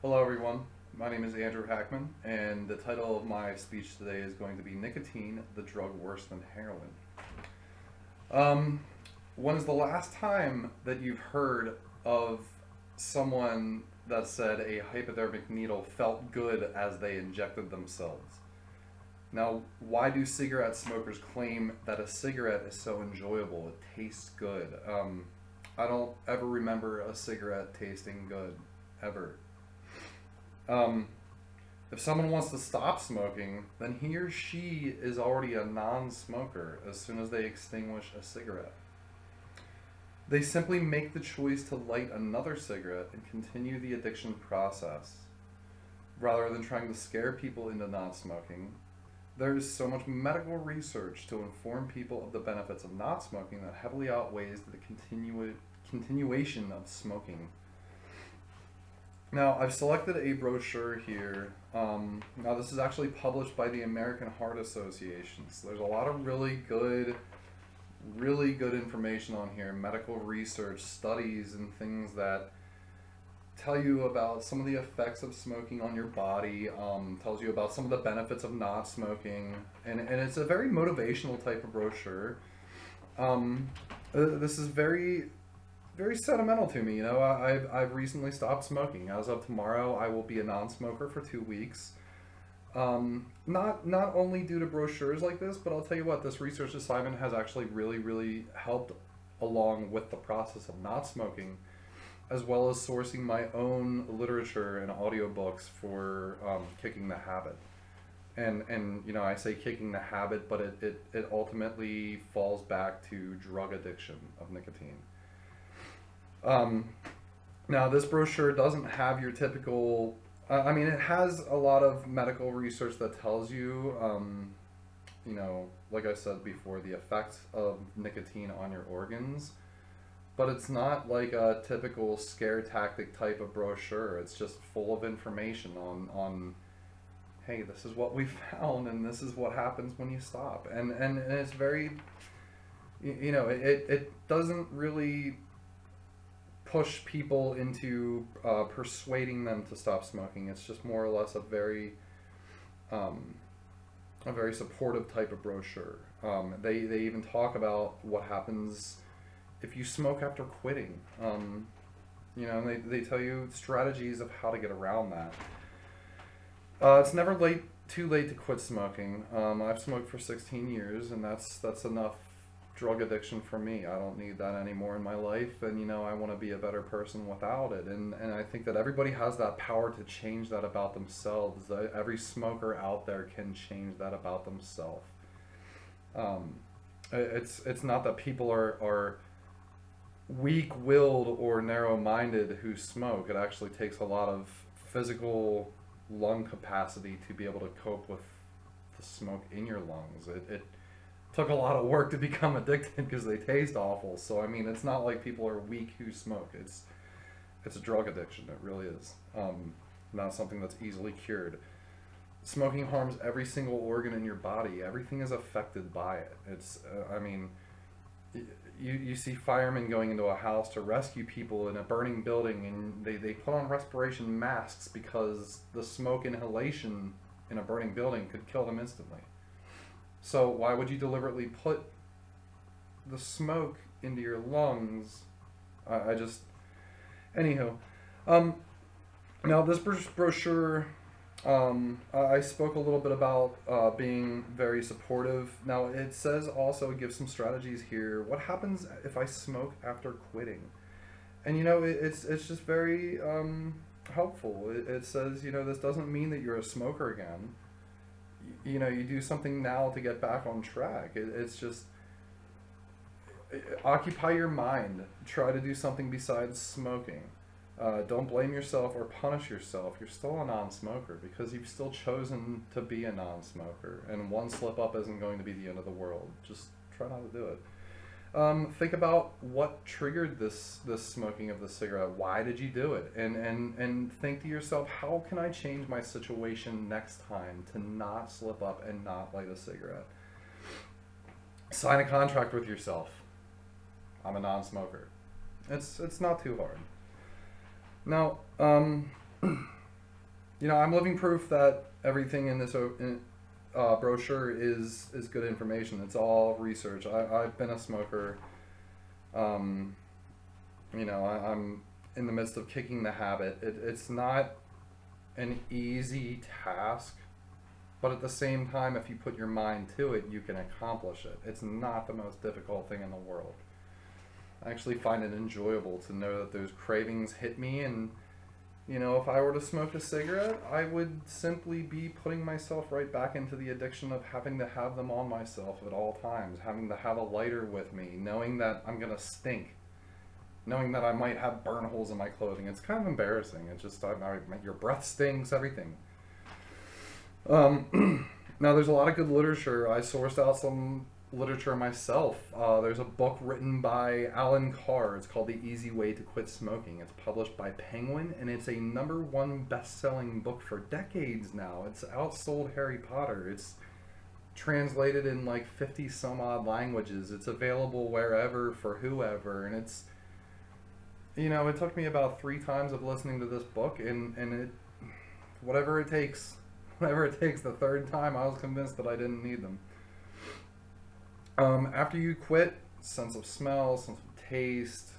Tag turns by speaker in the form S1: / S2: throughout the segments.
S1: Hello, everyone. My name is Andrew Hackman, and the title of my speech today is going to be Nicotine, the Drug Worse Than Heroin. Um, when is the last time that you've heard of someone that said a hypodermic needle felt good as they injected themselves? Now, why do cigarette smokers claim that a cigarette is so enjoyable? It tastes good. I don't ever remember a cigarette tasting good, ever. Um, if someone wants to stop smoking, then he or she is already a non smoker as soon as they extinguish a cigarette. They simply make the choice to light another cigarette and continue the addiction process. Rather than trying to scare people into not smoking, there is so much medical research to inform people of the benefits of not smoking that heavily outweighs the continuation of smoking. Now, I've selected a brochure here. Now, this is actually published by the American Heart Association. So there's a lot of really good information on here, medical research, studies, and things that tell you about some of the effects of smoking on your body, tells you about some of the benefits of not smoking, and it's a very motivational type of brochure. This is very sentimental to me. I've recently stopped smoking. As of tomorrow, I will be a non-smoker for 2 weeks. Not only due to brochures like this, but I'll tell you what, this research assignment has actually really helped along with the process of not smoking, as well as sourcing my own literature and audiobooks for kicking the habit. And I say kicking the habit, but it ultimately falls back to drug addiction of nicotine. Um, Now, this brochure doesn't have your typical. It has a lot of medical research that tells you, like I said before, the effects of nicotine on your organs. But it's not like a typical scare tactic type of brochure. It's just full of information on hey, this is what we found, and this is what happens when you stop. And it's very, it doesn't really push people into persuading them to stop smoking. It's just more or less um, a very supportive type of brochure. They even talk about what happens if you smoke after quitting. And they tell you strategies of how to get around that. It's never too late to quit smoking. I've smoked for 16 years, and that's enough drug addiction for me. I don't need that anymore in my life, and I want to be a better person without it. And I think that everybody has that power to change that about themselves. Every smoker out there can change that about themselves. Um, it's not that people are weak-willed or narrow-minded who smoke. It actually takes a lot of physical lung capacity to be able to cope with the smoke in your lungs. It took a lot of work to become addicted because they taste awful. So it's not like people are weak who smoke. It's a drug addiction. It really is. Not something that's easily cured. Smoking harms every single organ in your body. Everything is affected by it. You see firemen going into a house to rescue people in a burning building, and they put on respiration masks because the smoke inhalation in a burning building could kill them instantly. So why would you deliberately put the smoke into your lungs? I just, anywho, um, now this brochure, I spoke a little bit about being very supportive. Now it says also, it gives some strategies here. What happens if I smoke after quitting? And it's just very helpful. It says, this doesn't mean that you're a smoker again. You do something now to get back on track. It's just occupy your mind. Try to do something besides smoking. Don't blame yourself or punish yourself. You're still a non-smoker because you've still chosen to be a non-smoker. And one slip up isn't going to be the end of the world. Just try not to do it. Think about what triggered this smoking of the cigarette. Why did you do it? And think to yourself, how can I change my situation next time to not slip up and not light a cigarette? Sign a contract with yourself. I'm a non-smoker. It's not too hard. Now, I'm living proof that everything in this brochure is good information. It's all research. I've been a smoker. Um, I'm in the midst of kicking the habit. It's not an easy task, but at the same time, if you put your mind to it, you can accomplish it. It's not the most difficult thing in the world. I actually find it enjoyable to know that those cravings hit me, and if I were to smoke a cigarette, I would simply be putting myself right back into the addiction of having to have them on myself at all times, having to have a lighter with me, knowing that I'm gonna stink, knowing that I might have burn holes in my clothing. It's kind of embarrassing. It's just your breath stinks, everything. Now, there's a lot of good literature. I sourced out some literature myself. There's a book written by Alan Carr. It's called The Easy Way to Quit Smoking. It's published by Penguin, and it's a #1 best-selling book for decades now. It's outsold Harry Potter. It's translated in like 50 some odd languages. It's available wherever for whoever, and it took me about 3 times of listening to this book, and it, whatever it takes, the third time I was convinced that I didn't need them. After you quit, sense of smell, sense of taste,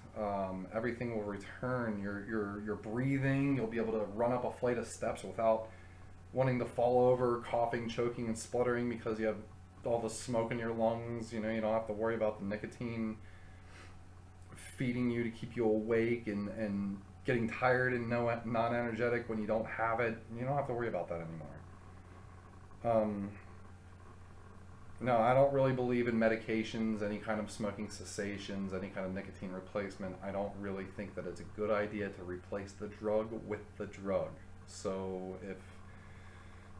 S1: everything will return. Your breathing, you'll be able to run up a flight of steps without wanting to fall over, coughing, choking, and spluttering because you have all the smoke in your lungs. You don't have to worry about the nicotine feeding you to keep you awake and getting tired and non-energetic when you don't have it. You don't have to worry about that anymore. No, I don't really believe in medications, any kind of smoking cessations, any kind of nicotine replacement. I don't really think that it's a good idea to replace the drug with the drug. So if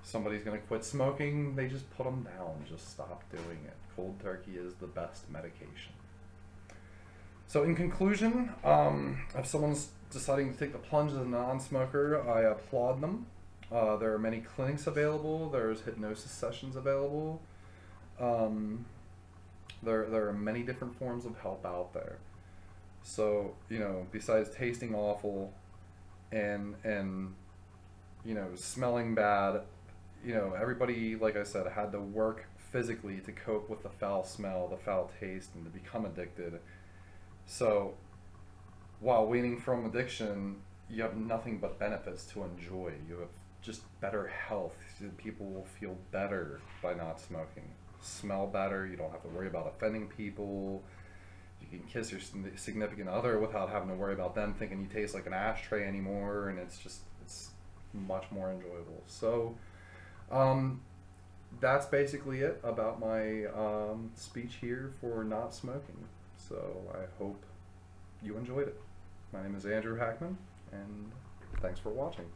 S1: somebody's going to quit smoking, they just put them down. Just stop doing it. Cold turkey is the best medication. So in conclusion, if someone's deciding to take the plunge as a non-smoker, I applaud them. There are many clinics available. There's hypnosis sessions available. There are many different forms of help out there. So, besides tasting awful and smelling bad, everybody, like I said, had to work physically to cope with the foul smell, the foul taste, and to become addicted. So, while weaning from addiction, you have nothing but benefits to enjoy. You have just better health. People will feel better by not smoking. Smell better. You don't have to worry about offending people. You can kiss your significant other without having to worry about them thinking you taste like an ashtray anymore, and it's much more enjoyable. So that's basically it about my speech here for not smoking. So I hope you enjoyed it. My name is Andrew Hackman, and thanks for watching.